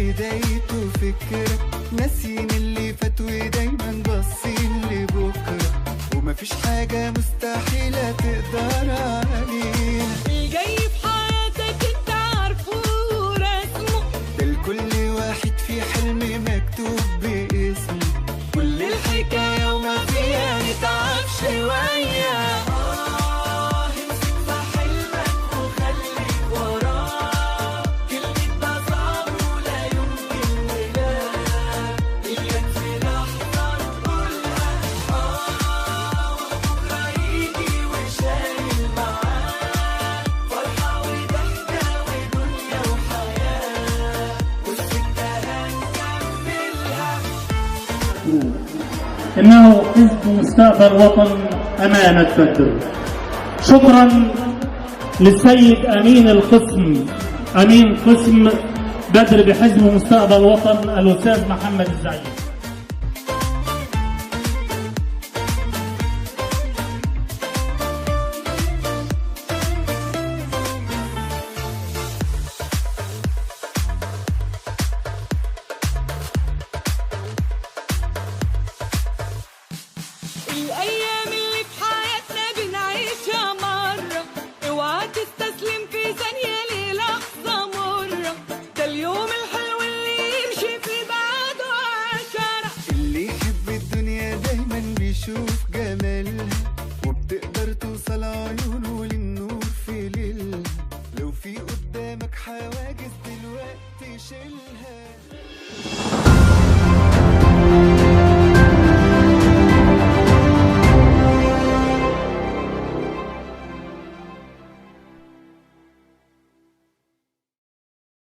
بدايته فكرة، ناسين اللي فات ودايما باصين لبكرة، ومفيش حاجة مستحيلة تقدر عليها. الجاي في حياتك انت عارفه ورسمه، ده لكل واحد في حلم مكتوب باسمه، كل الحكاية وما فيها نتعب شوية. امسك في حلمك وخليك وراه، كلمة ده صعب ولا يمكن ولا إياك في لحظة تقولها وبكرة يجي وشايل معاه فرحة وضحكة ودنيا وحياة، والسكة هنكملها. إنه حزب مستقبل وطن أمانة بدر. شكرا للسيد أمين قسم بدر بحزب مستقبل وطن الأستاذ محمد الزعيم. الأيام اللي في حياتنا بنعيشها مرة، اوعى تستسلم في ثانية للحظة مرة، ده اليوم الحلو اللي يمشي في بعده 10. اللي يحب الدنيا دايما بيشوف